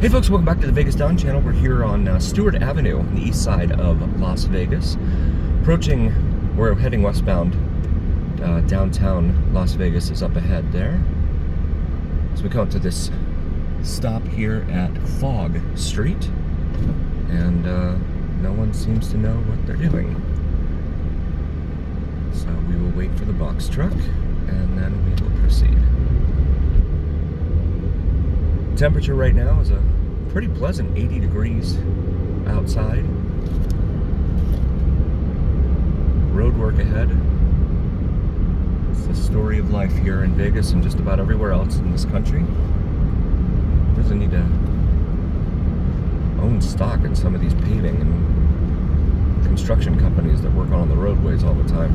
Hey folks, welcome back to the Vegas Down channel. We're here on Stewart Avenue on the east side of Las Vegas. We're heading westbound. Downtown Las Vegas is up ahead there. So we come up to this stop here at Fog Street, and no one seems to know what they're doing. So we will wait for the box truck, and then we will proceed. Temperature right now is a pretty pleasant 80 degrees outside. Road work ahead. It's the story of life here in Vegas and just about everywhere else in this country. Doesn't need to own stock in some of these paving and construction companies that work on the roadways all the time.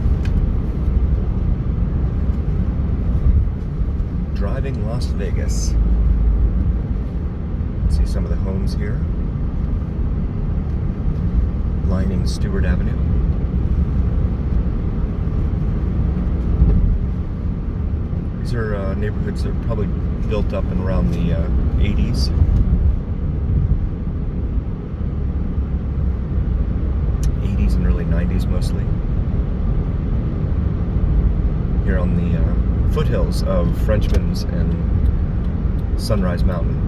Driving Las Vegas. See some of the homes here lining Stewart Avenue. These are neighborhoods that are probably built up in around the 80s. 80s and early 90s mostly. Here on the foothills of Frenchman's and Sunrise Mountain.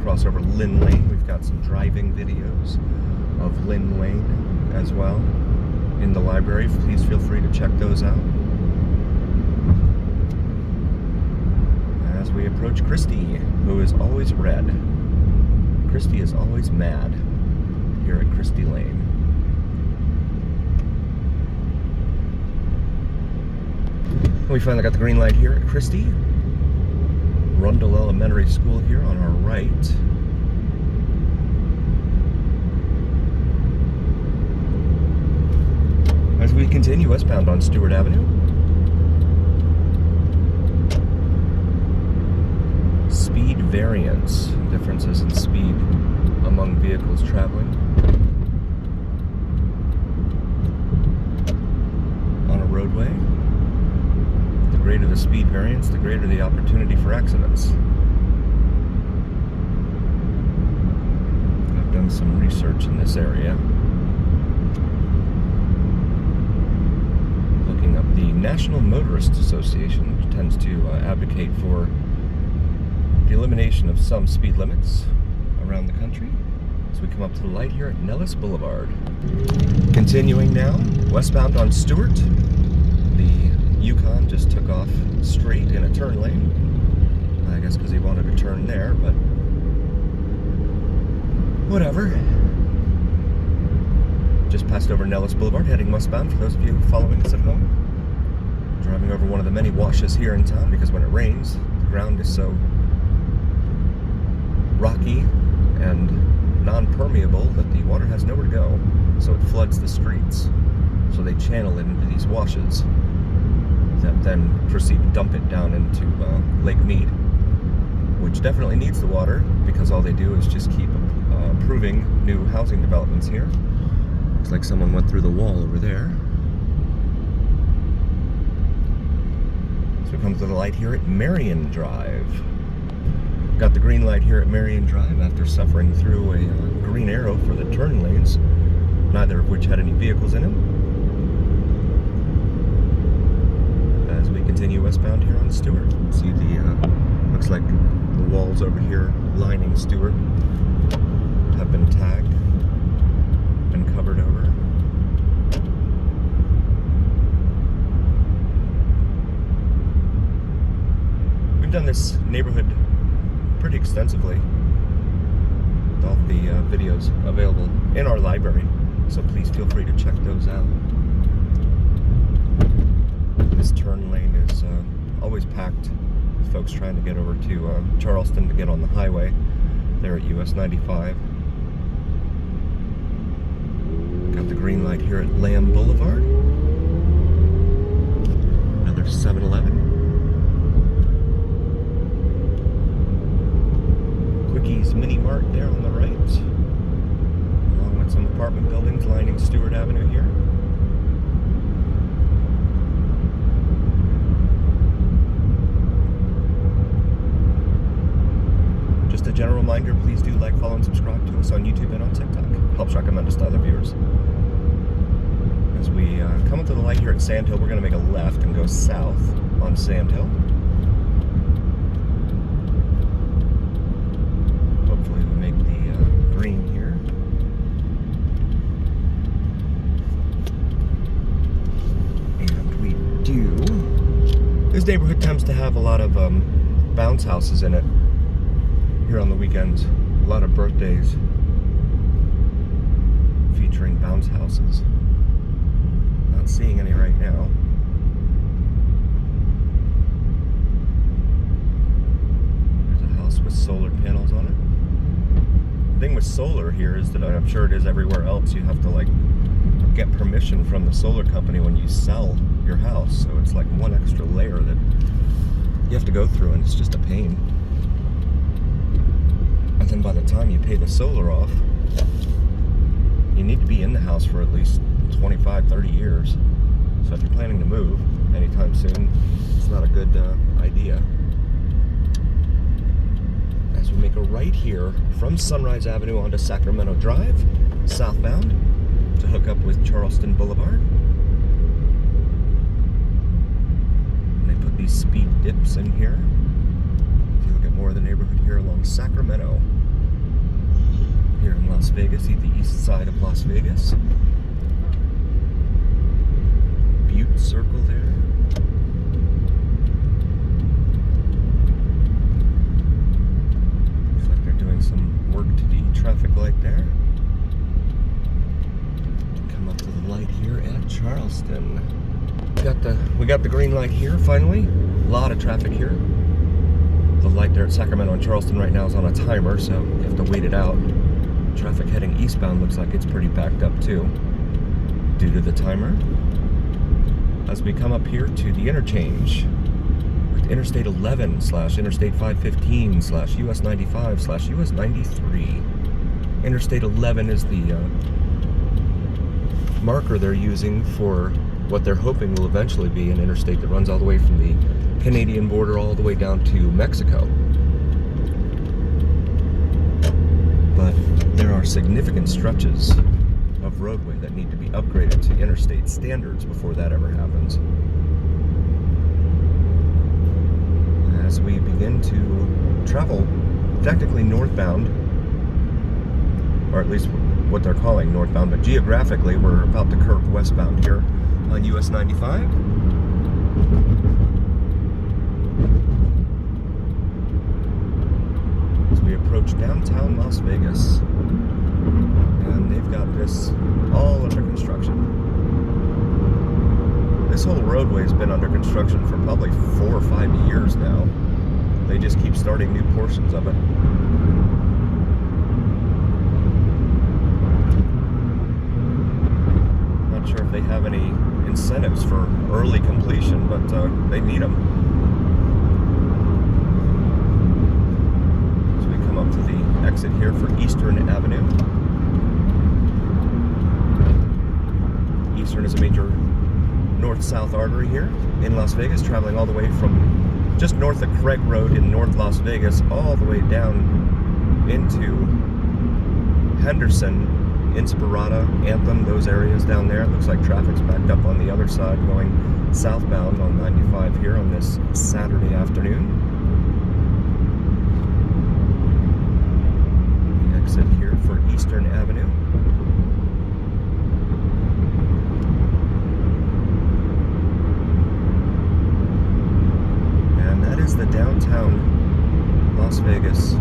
Cross over Lynn Lane. We've got some driving videos of Lynn Lane as well in the library. Please feel free to check those out. As we approach Christie, who is always red. Christie is always mad here at Christie Lane. We finally got the green light here at Christie. Rundle Elementary School here on our right. As we continue westbound on Stewart Avenue. Speed variance, differences in speed among vehicles traveling on a roadway. The greater the speed variance, the greater the opportunity for accidents. I've done some research in this area. Looking up the National Motorist Association, which tends to advocate for the elimination of some speed limits around the country. So we come up to the light here at Nellis Boulevard. Continuing now, westbound on Stewart. Yukon just took off straight in a turn lane. I guess because he wanted to turn there, but whatever. Just passed over Nellis Boulevard, heading westbound for those of you following us at home. Driving over one of the many washes here in town because when it rains, the ground is so rocky and non-permeable that the water has nowhere to go. So it floods the streets. So they channel it into these washes that then proceed to dump it down into Lake Mead, which definitely needs the water because all they do is just keep approving new housing developments here. Looks like someone went through the wall over there. So we come to the light here at Marion Drive. Got the green light here at Marion Drive after suffering through a green arrow for the turn lanes, neither of which had any vehicles in them. As we continue westbound here on Stewart, you can see the looks like the walls over here lining Stewart have been tagged, been covered over. We've done this neighborhood pretty extensively with all the videos available in our library, so please feel free to check those out. This turn lane is always packed with folks trying to get over to Charleston to get on the highway there at US 95. Got the green light here at Lamb Boulevard. Another 7-Eleven. Quickies Mini Mart there on the right, along with some apartment buildings lining Stewart Avenue here. general reminder, please do like, follow, and subscribe to us on YouTube and on TikTok. Helps recommend us to other viewers. As we come up to the light here at Sandhill, we're going to make a left and go south on Sandhill. Hopefully we make the green here. And we do. This neighborhood tends to have a lot of bounce houses in it here on the weekends. A lot of birthdays featuring bounce houses. Not seeing any right now. There's a house with solar panels on it. The thing with solar here is that I'm sure it is everywhere else, you have to like get permission from the solar company when you sell your house. So it's like one extra layer that you have to go through, and it's just a pain. And then by the time you pay the solar off, you need to be in the house for at least 25, 30 years. So if you're planning to move anytime soon, it's not a good idea. As we make a right here from Sunrise Avenue onto Sacramento Drive, southbound, to hook up with Charleston Boulevard. And they put these speed dips in here. If you look at more of the neighborhood here along Sacramento, here in Las Vegas, the east side of Las Vegas. Butte Circle there. Looks like they're doing some work to the traffic light there. Come up to the light here at Charleston. We got the green light here finally. A lot of traffic here. The light there at Sacramento and Charleston right now is on a timer, so you have to wait it out. Traffic heading eastbound looks like it's pretty backed up too, due to the timer. As we come up here to the interchange with Interstate 11 / Interstate 515 / US 95 / US 93. Interstate 11 is the marker they're using for what they're hoping will eventually be an interstate that runs all the way from the Canadian border all the way down to Mexico. But there are significant stretches of roadway that need to be upgraded to interstate standards before that ever happens. As we begin to travel technically northbound, or at least what they're calling northbound, but geographically we're about to curve westbound here on US 95. As we approach downtown Las Vegas, and they've got this all under construction. This whole roadway has been under construction for probably 4 or 5 years now. They just keep starting new portions of it. Not sure if they have any incentives for early completion, but they need them. As we come up to the exit here for Eastern Avenue. Eastern is a major north-south artery here in Las Vegas, traveling all the way from just north of Craig Road in North Las Vegas, all the way down into Henderson, Inspirada, Anthem, those areas down there. It looks like traffic's backed up on the other side going southbound on 95 here on this Saturday afternoon. The exit here for Eastern Avenue. And that is the downtown Las Vegas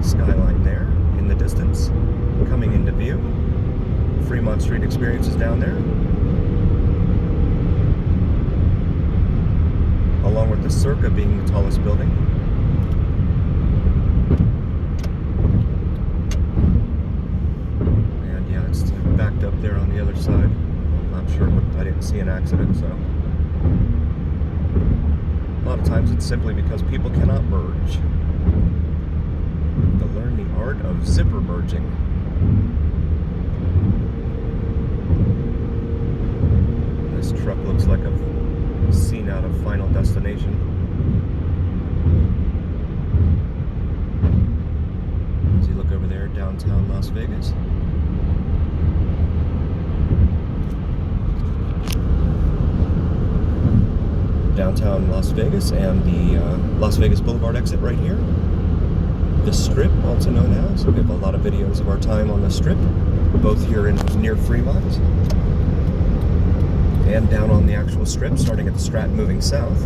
skyline there in the distance, coming into view. Fremont Street Experience is down there, along with the Circa being the tallest building. And yeah, it's backed up there on the other side. I'm not sure I didn't see an accident, so. A lot of times it's simply because people cannot merge. To learn the art of zipper merging. This truck looks like a scene out of Final Destination. downtown Las Vegas. Downtown Las Vegas and the Las Vegas Boulevard exit right here. The Strip, also known as. We have a lot of videos of our time on the Strip, both here in near Fremont and down on the actual Strip, starting at the Strat moving south.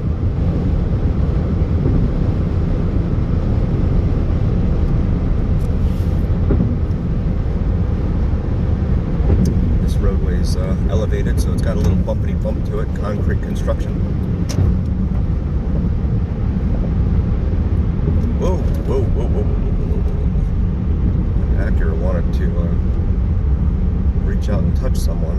This roadway's elevated, so it's got a little bumpity bump to it, concrete construction. Whoa, whoa, whoa, whoa, whoa, whoa. Acura wanted to reach out and touch someone.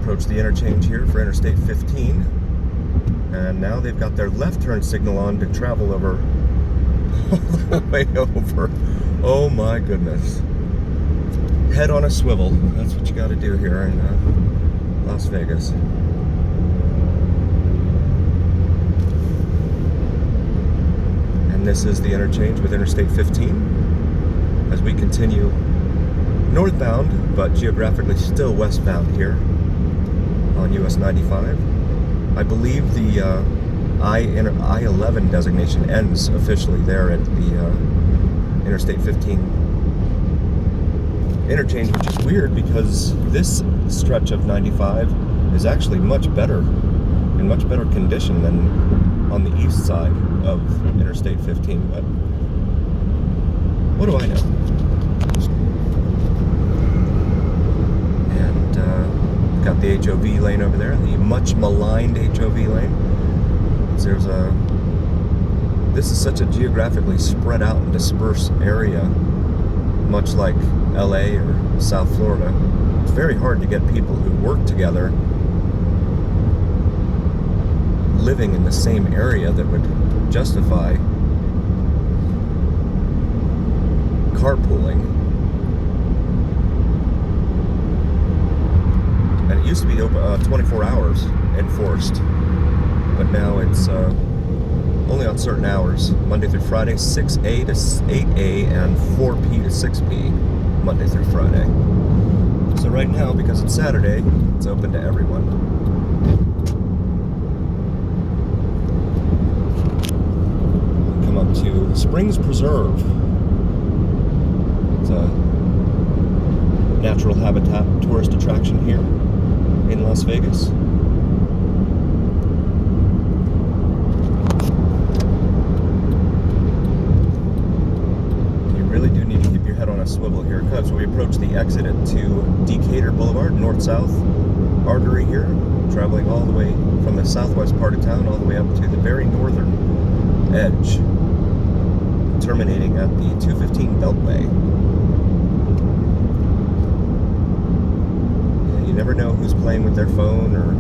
Approach the interchange here for Interstate 15. And now they've got their left turn signal on to travel over all the way over. Oh my goodness. Head on a swivel. That's what you got to do here in Las Vegas. This is the interchange with Interstate 15 as we continue northbound, but geographically still westbound here on US 95. I believe the I-11 designation ends officially there at the Interstate 15 interchange, which is weird because this stretch of 95 is actually much better, in much better condition than on the east side of Interstate 15, but what do I know? And got the HOV lane over there, the much maligned HOV lane. So this is such a geographically spread out and dispersed area, much like LA or South Florida. It's very hard to get people who work together living in the same area that would justify carpooling. And it used to be 24 hours enforced, but now it's only on certain hours, Monday through Friday, 6A to 8A and 4P to 6P, Monday through Friday. So right now, because it's Saturday, it's open to everyone. To Springs Preserve. It's a natural habitat tourist attraction here in Las Vegas. You really do need to keep your head on a swivel here, because we approach the exit to Decatur Boulevard, north-south artery here, traveling all the way from the southwest part of town all the way up to the very northern edge, terminating at the 215 Beltway. Yeah, you never know who's playing with their phone or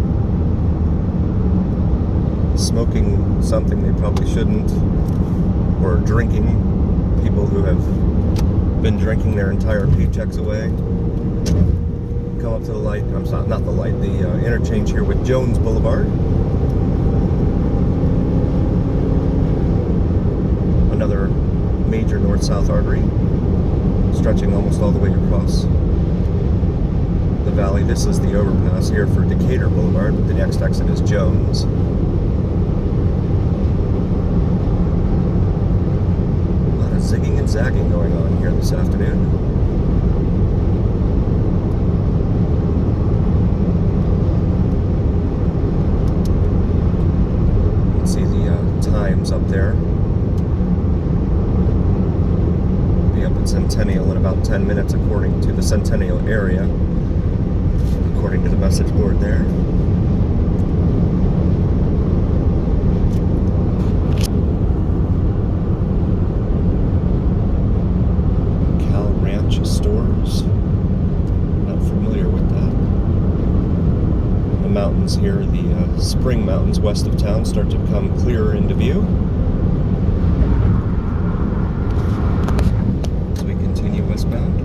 smoking something they probably shouldn't, or drinking. People who have been drinking their entire paychecks away. Come up to the light, I'm sorry, not the light, the interchange here with Jones Boulevard. Another major north-south artery stretching almost all the way across the valley. This is the overpass here for Decatur Boulevard. The next exit is Jones. A lot of zigging and zagging going on here this afternoon. You can see the times up there. Centennial in about 10 minutes according to the Centennial area, according to the message board there. Cal Ranch Stores, not familiar with that. The mountains here, the Spring Mountains west of town, start to become clearer into view. Westbound,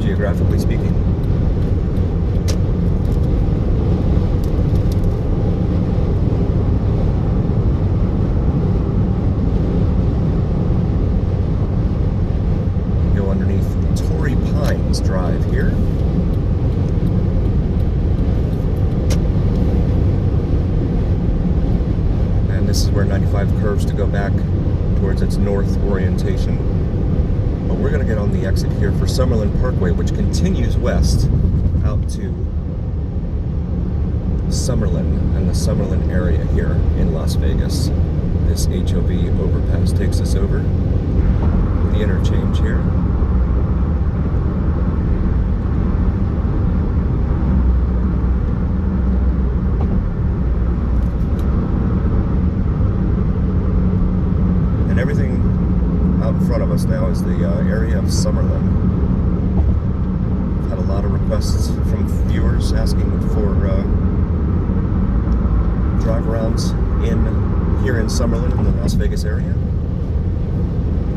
geographically speaking. Citizens Drive here. And this is where 95 curves to go back towards its north orientation. But we're going to get on the exit here for Summerlin Parkway, which continues west out to Summerlin and the Summerlin area here in Las Vegas. This HOV overpass takes us over the interchange here. And everything out in front of us now is the area of Summerlin. I've had a lot of requests from viewers asking for drive-arounds here in Summerlin in the Las Vegas area.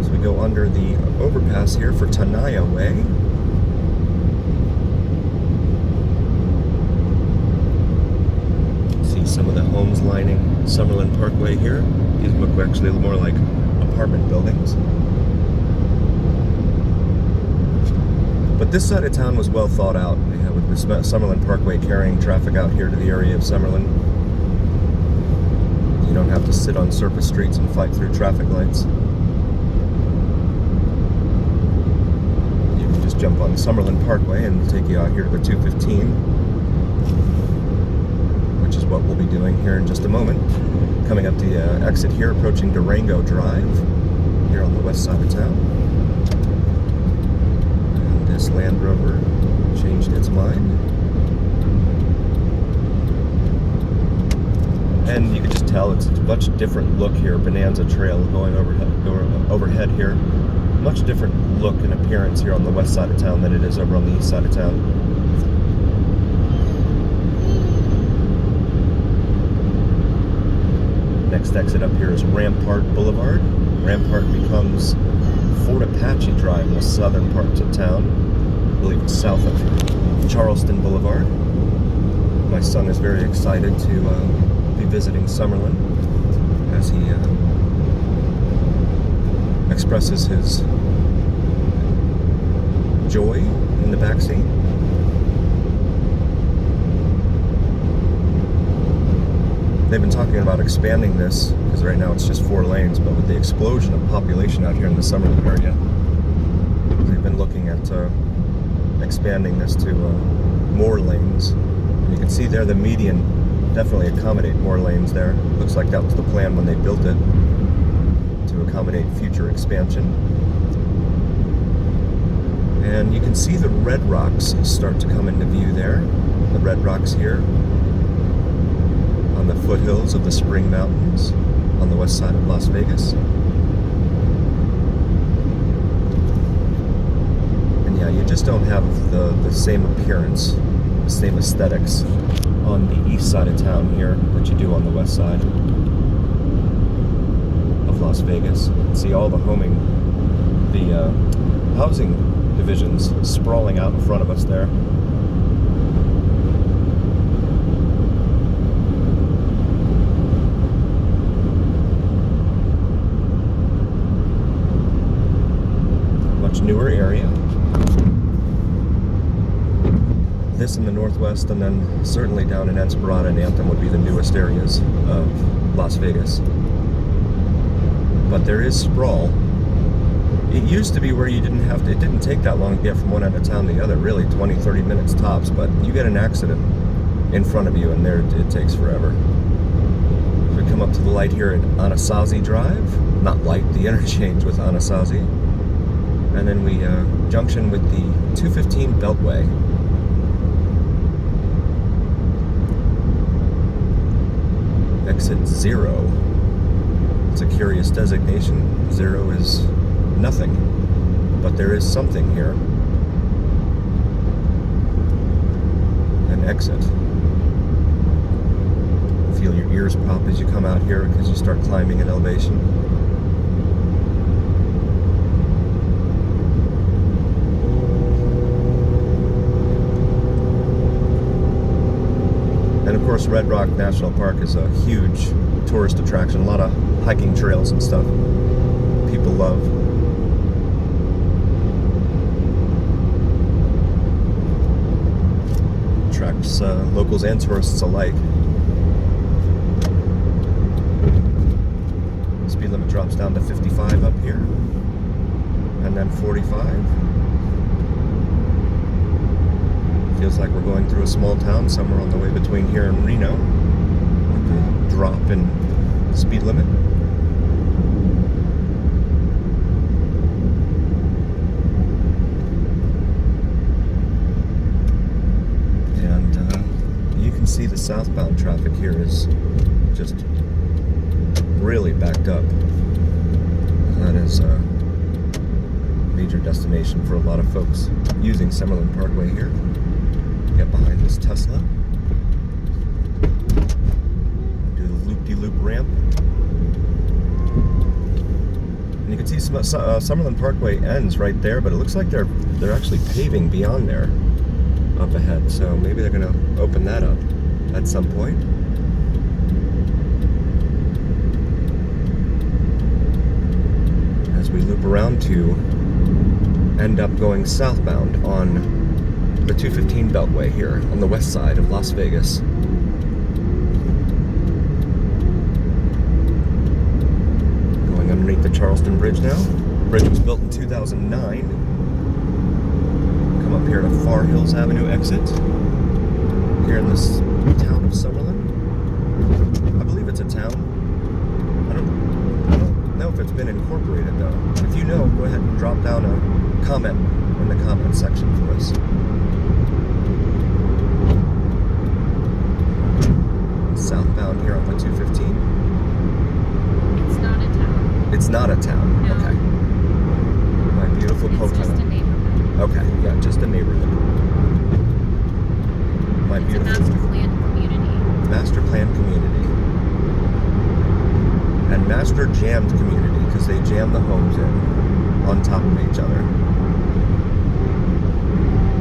So we go under the overpass here for Tenaya Way. See some of the homes lining Summerlin Parkway here. These look actually more like apartment buildings. But this side of town was well thought out, with the Summerlin Parkway carrying traffic out here to the area of Summerlin. You don't have to sit on surface streets and fight through traffic lights. You can just jump on the Summerlin Parkway and take you out here to the 215, which is what we'll be doing here in just a moment. Coming up the exit here, approaching Durango Drive, here on the west side of town. And this Land Rover changed its mind. And you can just tell it's a much different look here. Bonanza Trail going overhead here. Much different look and appearance here on the west side of town than it is over on the east side of town. Next exit up here is Rampart Boulevard. Rampart becomes Fort Apache Drive in the southern parts of town. I believe it's south of Charleston Boulevard. My son is very excited to be visiting Summerlin as he expresses his joy in the backseat. They've been talking about expanding this, because right now it's just 4 lanes, but with the explosion of population out here in the Summerlin area, they've been looking at expanding this to more lanes. And you can see there the median definitely accommodate more lanes there. Looks like that was the plan when they built it, to accommodate future expansion. And you can see the red rocks start to come into view there. The red rocks here on the foothills of the Spring Mountains on the west side of Las Vegas. And yeah, you just don't have the same appearance, the same aesthetics on the east side of town here that you do on the west side of Las Vegas. You can see all the housing divisions sprawling out in front of us there. Much newer area. This in the northwest, and then certainly down in Ensenada and Anthem would be the newest areas of Las Vegas. But there is sprawl. It used to be where you didn't have to, it didn't take that long to get from one end of town to the other, really 20-30 minutes tops, but you get an accident in front of you and there it takes forever. So we come up to the light here at Anasazi Drive, not light, the interchange with Anasazi, and then we junction with the 215 Beltway. Exit 0. It's a curious designation. 0 is nothing, but there is something here. An exit. Feel your ears pop as you come out here because you start climbing in elevation. And of course, Red Rock National Park is a huge tourist attraction. A lot of hiking trails and stuff people love. serves locals and tourists alike. Speed limit drops down to 55 up here, and then 45. Feels like we're going through a small town somewhere on the way between here and Reno, with the drop in speed limit. And you can see the southbound traffic here is just really backed up. That is a major destination for a lot of folks using Summerlin Parkway here. Get behind this Tesla. Do the loop-de-loop ramp. And you can see Summerlin Parkway ends right there, but it looks like they're actually paving beyond there up ahead. So maybe they're going to open that up at some point. As we loop around to end up going southbound on the 215 Beltway here on the west side of Las Vegas. Going underneath the Charleston Bridge now. The bridge was built in 2009. Come up here to Foothills Avenue exit. Here in this town of Summerlin. I believe it's a town. I don't know if it's been incorporated though. If you know, go ahead and drop down a comment in the comment section for us. Southbound here on the 215. It's not a town. It's not a town. No. Okay. My beautiful It's Pocono. just a neighborhood. Okay, yeah, just a neighborhood. My It's beautiful a master plan community. master plan community. And master jammed community because they jam the homes in on top of each other.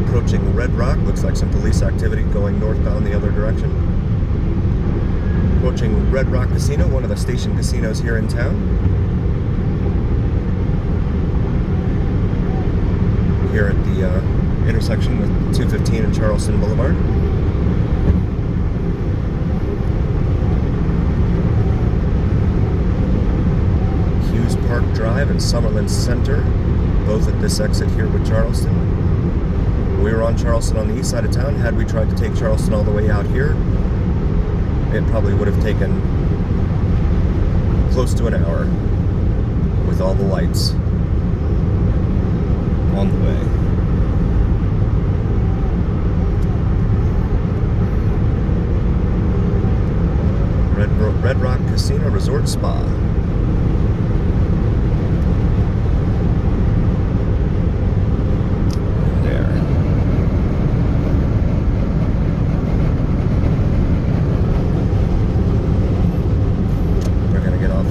Approaching Red Rock, looks like some police activity going northbound the other direction. Approaching Red Rock Casino, one of the station casinos here in town. Here at the intersection with 215 and Charleston Boulevard. Hughes Park Drive and Summerlin Center, both at this exit here with Charleston. We were on Charleston on the east side of town. Had we tried to take Charleston all the way out here, it probably would have taken close to an hour with all the lights on the way. Red Rock Casino Resort Spa.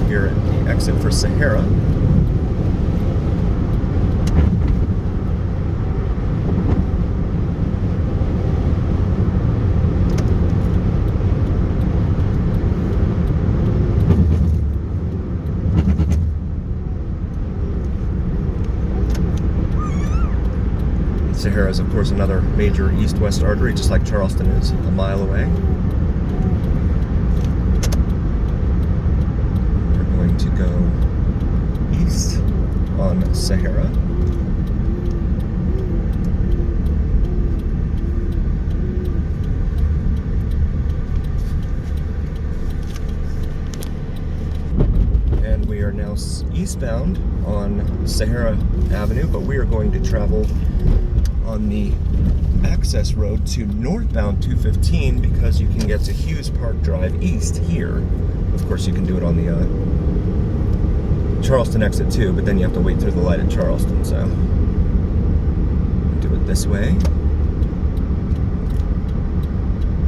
Here at the exit for Sahara. Sahara is, of course, another major east-west artery, just like Charleston is, a mile away. To go east on Sahara. And we are now eastbound on Sahara Avenue, but we are going to travel on the access road to northbound 215 because you can get to Hughes Park Drive east here. Of course, you can do it on the Charleston exit too, but then you have to wait through the light at Charleston, so do it this way.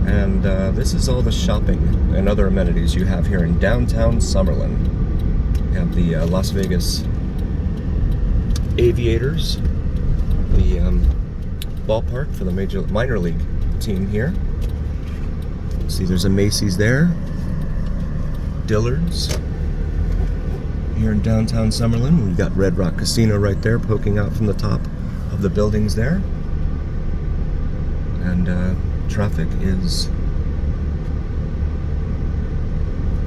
And this is all the shopping and other amenities you have here in downtown Summerlin. You have the Las Vegas Aviators, the ballpark for the minor league team here. See, there's a Macy's there, Dillard's. Here in downtown Summerlin, we've got Red Rock Casino right there poking out from the top of the buildings there. And traffic is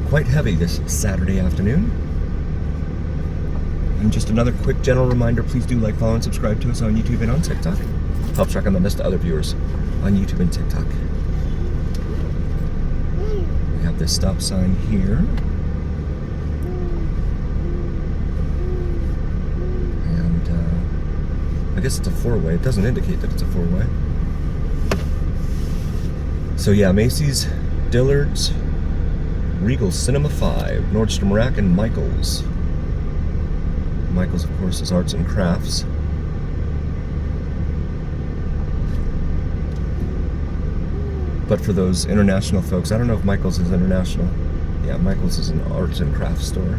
quite heavy this Saturday afternoon. And just another quick general reminder, please do like, follow, and subscribe to us on YouTube and on TikTok. Helps recommend us to other viewers on YouTube and TikTok. We have this stop sign here. And I guess it's a four-way. It doesn't indicate that it's a four-way. So yeah, Macy's, Dillard's, Regal Cinema 5, Nordstrom Rack, and Michael's. Michael's, of course, is arts and crafts. But for those international folks, I don't know if Michael's is international. Yeah, Michael's is an arts and crafts store.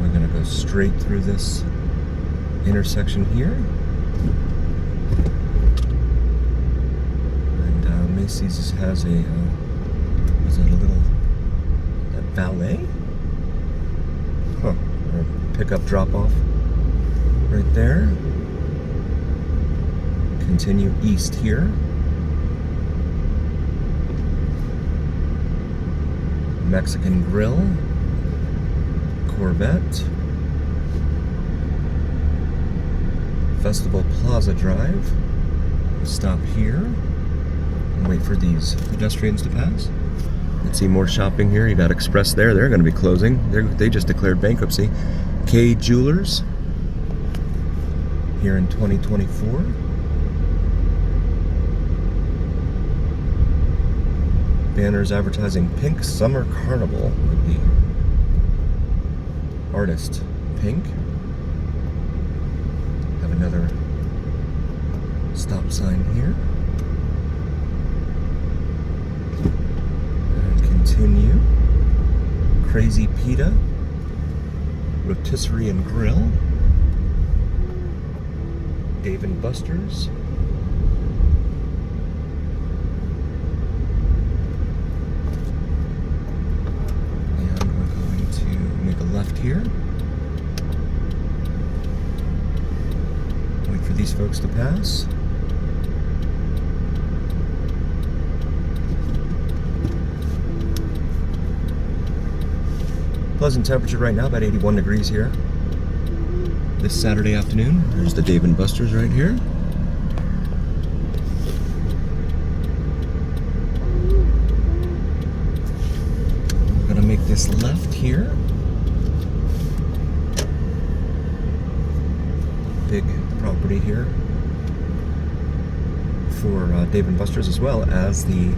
We're gonna go straight through this intersection here. And Macy's has a, is that a little valet? Huh, or pickup drop-off right there. Continue east here. Mexican Grill, Corvette, Festival Plaza Drive. We'll stop here and wait for these pedestrians to pass. Let's see, more shopping here. You got Express there. They're going to be closing. They just declared bankruptcy. K Jewelers here in 2024. Banners advertising Pink Summer Carnival with the artist Pink. Have another stop sign here. And continue. Crazy Pita, Rotisserie and Grill, Dave & Buster's, left here. Wait for these folks to pass. Pleasant temperature right now, about 81 degrees here. This Saturday afternoon. There's the Dave & Buster's right here. We're gonna make this left here. Big property here for Dave & Buster's, as well as the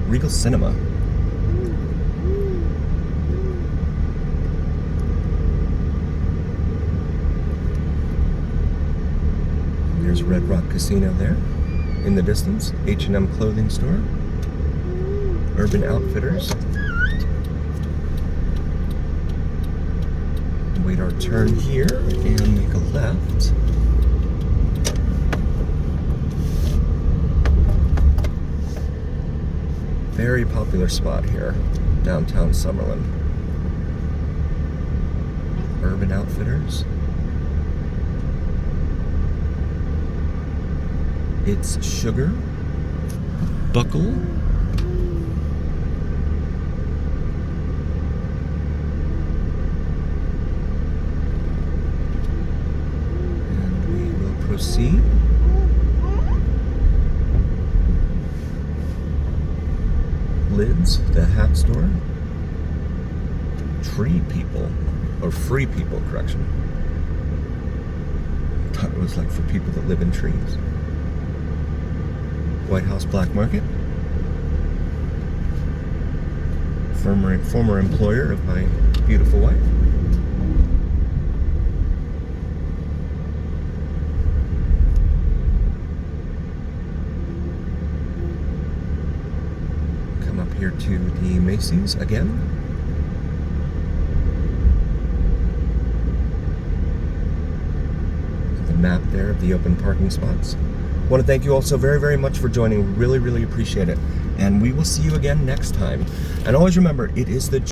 Regal Cinema. And there's Red Rock Casino there in the distance. H&M clothing store, Urban Outfitters. Wait our turn here and make a left. Very popular spot here, downtown Summerlin. Urban Outfitters. It's Sugar, Buckle, proceed. Lids, the hat store. Tree People, or Free People, correction. Thought it was like for people that live in trees. White House Black Market. Former employer of my beautiful wife. Here to the Macy's again. The map there of the open parking spots. I want to thank you all so very, very much for joining. Really, really appreciate it. And we will see you again next time. And always remember, it is the